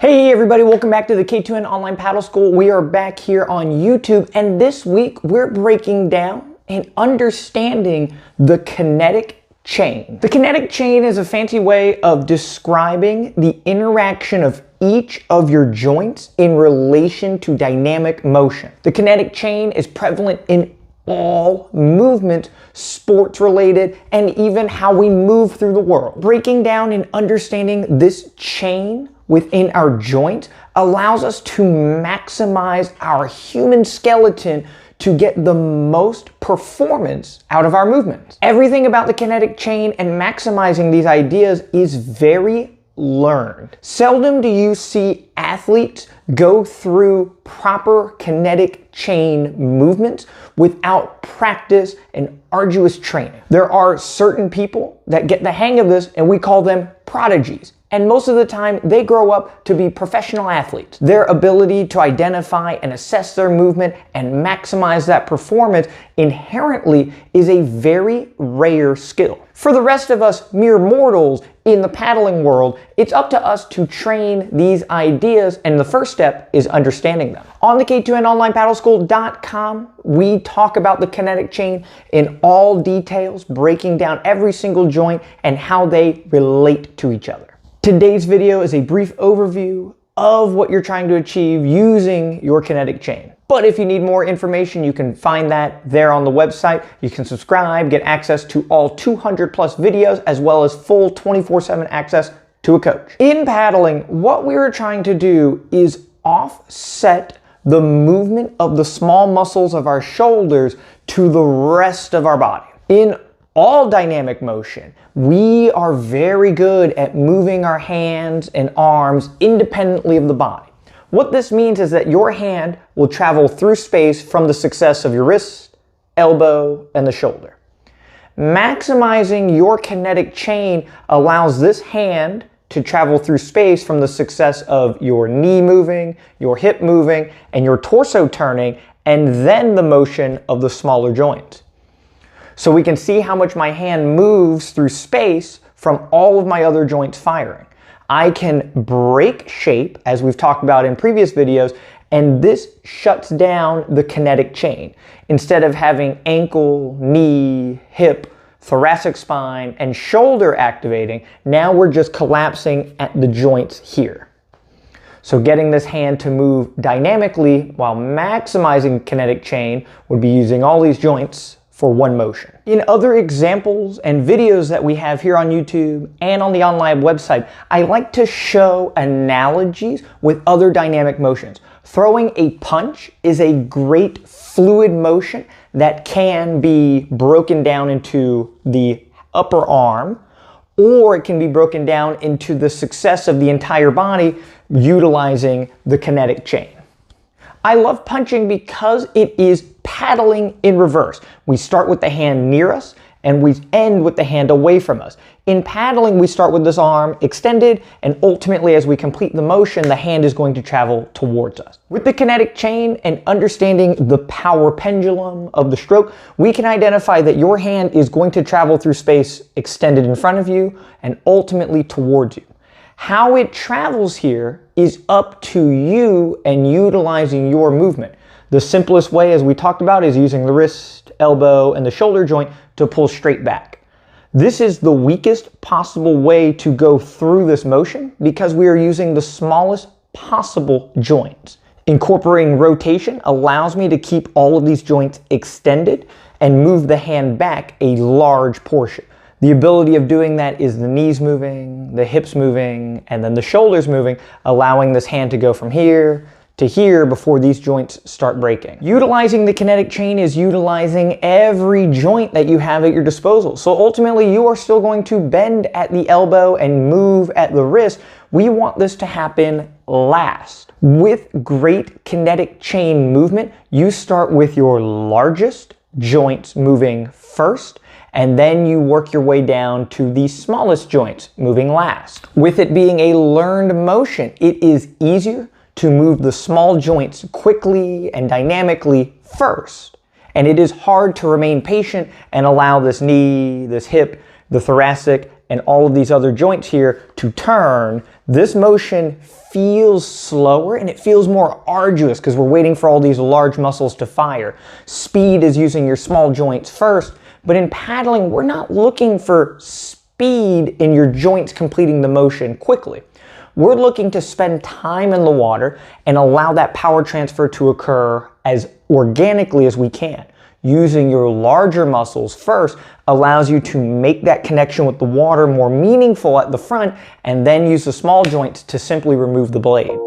Hey everybody, welcome back to the K2N Online Paddle School. We are back here on YouTube, and this week we're breaking down and understanding the kinetic chain. The kinetic chain is a fancy way of describing the interaction of each of your joints in relation to dynamic motion. The kinetic chain is prevalent in all movement, sports related, and even how we move through the world. Breaking down and understanding this chain within our joint allows us to maximize our human skeleton to get the most performance out of our movements. Everything about the kinetic chain and maximizing these ideas is very learned. Seldom do you see athletes go through proper kinetic chain movements without practice and arduous training. There are certain people that get the hang of this, and we call them prodigies. And most of the time, they grow up to be professional athletes. Their ability to identify and assess their movement and maximize that performance inherently is a very rare skill. For the rest of us mere mortals in the paddling world, it's up to us to train these ideas, and the first step is understanding them. On the K2NOnlinePaddleSchool.com, we talk about the kinetic chain in all details, breaking down every single joint and how they relate to each other. Today's video is a brief overview of what you're trying to achieve using your kinetic chain. But if you need more information, you can find that there on the website. You can subscribe, get access to all 200 plus videos, as well as full 24/7 access to a coach. In paddling, what we are trying to do is offset the movement of the small muscles of our shoulders to the rest of our body. In all dynamic motion, we are very good at moving our hands and arms independently of the body. What this means is that your hand will travel through space from the success of your wrist, elbow, and the shoulder. Maximizing your kinetic chain allows this hand to travel through space from the success of your knee moving, your hip moving, and your torso turning, and then the motion of the smaller joints. So we can see how much my hand moves through space from all of my other joints firing. I can break shape, as we've talked about in previous videos, and this shuts down the kinetic chain. Instead of having ankle, knee, hip, thoracic spine, and shoulder activating, now we're just collapsing at the joints here. So getting this hand to move dynamically while maximizing kinetic chain would be using all these joints for one motion. In other examples and videos that we have here on YouTube and on the online website, I like to show analogies with other dynamic motions. Throwing a punch is a great fluid motion that can be broken down into the upper arm, or it can be broken down into the success of the entire body utilizing the kinetic chain. I love punching because it is paddling in reverse. We start with the hand near us and we end with the hand away from us. In paddling, we start with this arm extended, and ultimately as we complete the motion, the hand is going to travel towards us. With the kinetic chain and understanding the power pendulum of the stroke, we can identify that your hand is going to travel through space extended in front of you and ultimately towards you. How it travels here is up to you and utilizing your movement. The simplest way, as we talked about, is using the wrist, elbow, and the shoulder joint to pull straight back. This is the weakest possible way to go through this motion because we are using the smallest possible joints. Incorporating rotation allows me to keep all of these joints extended and move the hand back a large portion. The ability of doing that is the knees moving, the hips moving, and then the shoulders moving, allowing this hand to go from here to here before these joints start breaking. Utilizing the kinetic chain is utilizing every joint that you have at your disposal. So ultimately, you are still going to bend at the elbow and move at the wrist. We want this to happen last. With great kinetic chain movement, you start with your largest joints moving first, and then you work your way down to the smallest joints moving last. With it being a learned motion, it is easier to move the small joints quickly and dynamically first. And it is hard to remain patient and allow this knee, this hip, the thoracic, and all of these other joints here to turn This motion feels slower and it feels more arduous because we're waiting for all these large muscles to fire. Speed is using your small joints first, but in paddling, we're not looking for speed in your joints completing the motion quickly. We're looking to spend time in the water and allow that power transfer to occur as organically as we can. Using your larger muscles first allows you to make that connection with the water more meaningful at the front, and then use the small joints to simply remove the blade.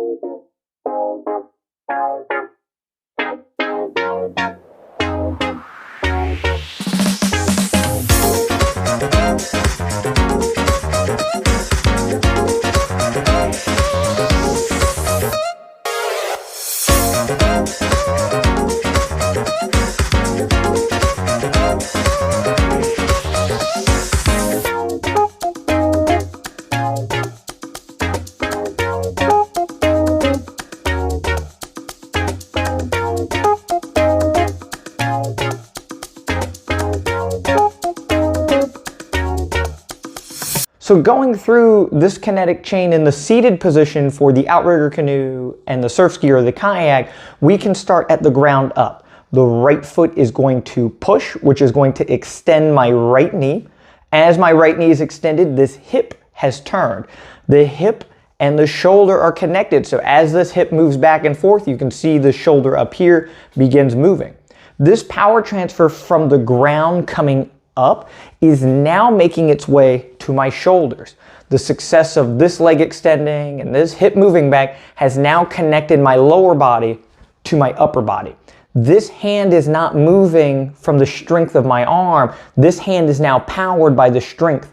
So going through this kinetic chain in the seated position for the outrigger canoe and the surf ski or the kayak, we can start at the ground up. The right foot is going to push, which is going to extend my right knee. As my right knee is extended, this hip has turned. The hip and the shoulder are connected. So as this hip moves back and forth, you can see the shoulder up here begins moving. This power transfer from the ground coming up is now making its way to my shoulders. The success of this leg extending and this hip moving back has now connected my lower body to my upper body. This hand is not moving from the strength of my arm. This hand is now powered by the strength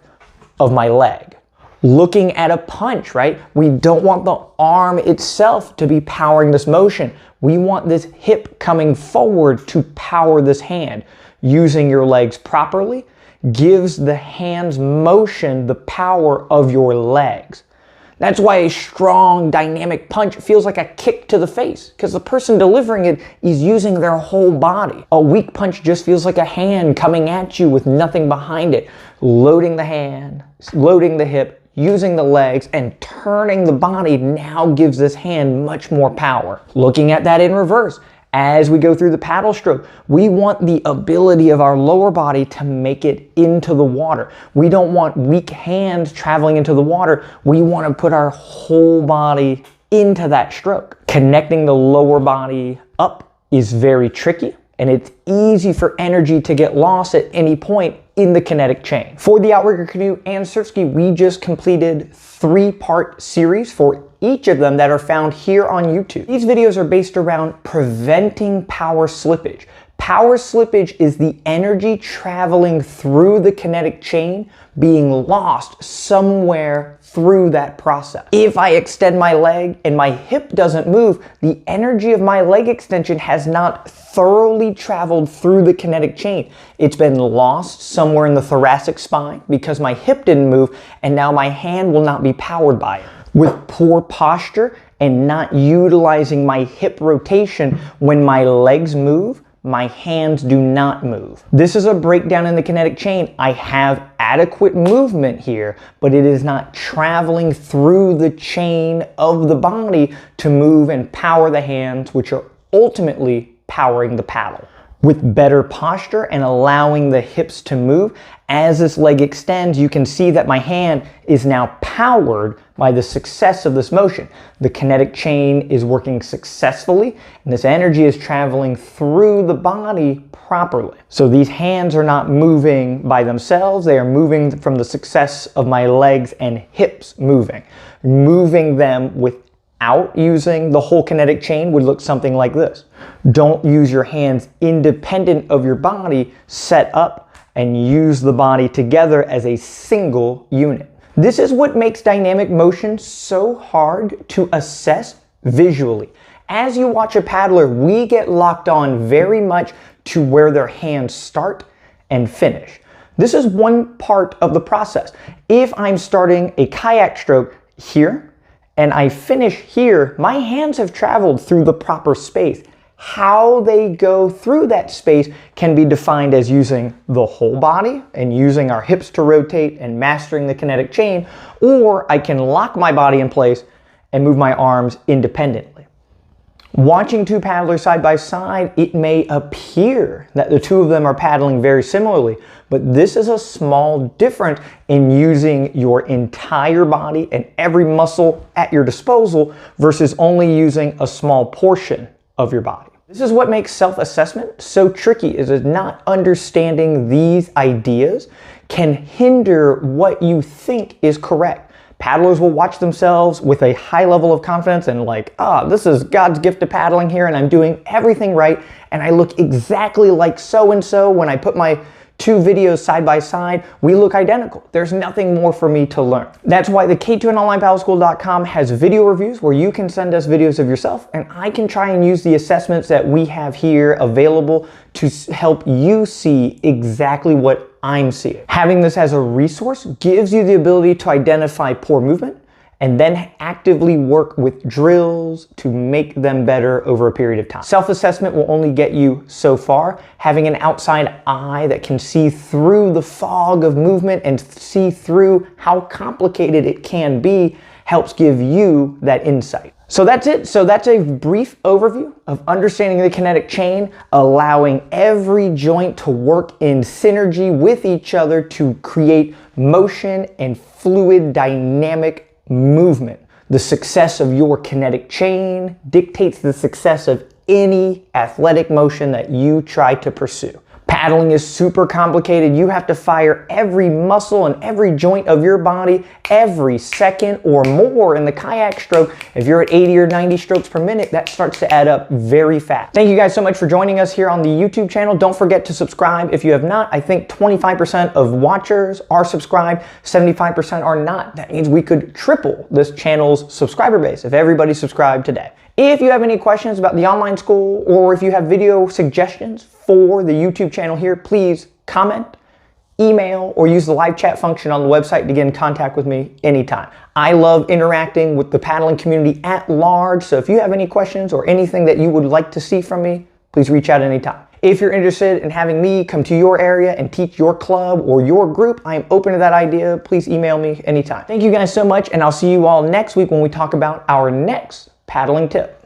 of my leg. Looking at a punch, right? We don't want the arm itself to be powering this motion. We want this hip coming forward to power this hand. Using your legs properly gives the hand's motion the power of your legs. That's why a strong, dynamic punch feels like a kick to the face, because the person delivering it is using their whole body. A weak punch just feels like a hand coming at you with nothing behind it. Loading the hand, loading the hip, using the legs, and turning the body now gives this hand much more power. Looking at that in reverse, as we go through the paddle stroke, we want the ability of our lower body to make it into the water. We don't want weak hands traveling into the water. We want to put our whole body into that stroke. Connecting the lower body up is very tricky, and it's easy for energy to get lost at any point in the kinetic chain. For the outrigger canoe and surf ski, we just completed 3-part series for each of them that are found here on YouTube. These videos are based around preventing power slippage. Power slippage is the energy traveling through the kinetic chain being lost somewhere through that process. If I extend my leg and my hip doesn't move, the energy of my leg extension has not thoroughly traveled through the kinetic chain. It's been lost somewhere in the thoracic spine because my hip didn't move, and now my hand will not be powered by it. With poor posture and not utilizing my hip rotation when my legs move, my hands do not move. This is a breakdown in the kinetic chain. I have adequate movement here, but it is not traveling through the chain of the body to move and power the hands, which are ultimately powering the paddle. With better posture and allowing the hips to move, as this leg extends, you can see that my hand is now powered by the success of this motion. The kinetic chain is working successfully, and this energy is traveling through the body properly. So these hands are not moving by themselves, they are moving from the success of my legs and hips moving. Moving them without using the whole kinetic chain would look something like this. Don't use your hands independent of your body, set up and use the body together as a single unit. This is what makes dynamic motion so hard to assess visually. As you watch a paddler, we get locked on very much to where their hands start and finish. This is one part of the process. If I'm starting a kayak stroke here and I finish here, my hands have traveled through the proper space. how they go through that space can be defined as using the whole body and using our hips to rotate and mastering the kinetic chain, or I can lock my body in place and move my arms independently. Watching two paddlers side by side, it may appear that the two of them are paddling very similarly, but this is a small difference in using your entire body and every muscle at your disposal versus only using a small portion of your body. This is what makes self-assessment so tricky, is that not understanding these ideas can hinder what you think is correct. Paddlers will watch themselves with a high level of confidence and like, this is God's gift to paddling here and I'm doing everything right and I look exactly like so-and-so. When I put my two videos side by side, we look identical. There's nothing more for me to learn. That's why the K2NOnlinePaddleSchool.com has video reviews where you can send us videos of yourself and I can try and use the assessments that we have here available to help you see exactly what I'm seeing. Having this as a resource gives you the ability to identify poor movement and then actively work with drills to make them better over a period of time. Self-assessment will only get you so far. Having an outside eye that can see through the fog of movement and see through how complicated it can be helps give you that insight. So that's it. So that's a brief overview of understanding the kinetic chain, allowing every joint to work in synergy with each other to create motion and fluid dynamic movement. The success of your kinetic chain dictates the success of any athletic motion that you try to pursue. Paddling is super complicated. You have to fire every muscle and every joint of your body every second or more in the kayak stroke. If you're at 80 or 90 strokes per minute, that starts to add up very fast. Thank you guys so much for joining us here on the YouTube channel. Don't forget to subscribe if you have not. I think 25% of watchers are subscribed, 75% are not. That means we could triple this channel's subscriber base if everybody subscribed today. If you have any questions about the online school or if you have video suggestions for the YouTube channel here, please comment, email, or use the live chat function on the website to get in contact with me anytime. I love interacting with the paddling community at large, so if you have any questions or anything that you would like to see from me, please reach out anytime. If you're interested in having me come to your area and teach your club or your group, I am open to that idea. Please email me anytime. Thank you guys so much, and I'll see you all next week when we talk about our next paddling tip.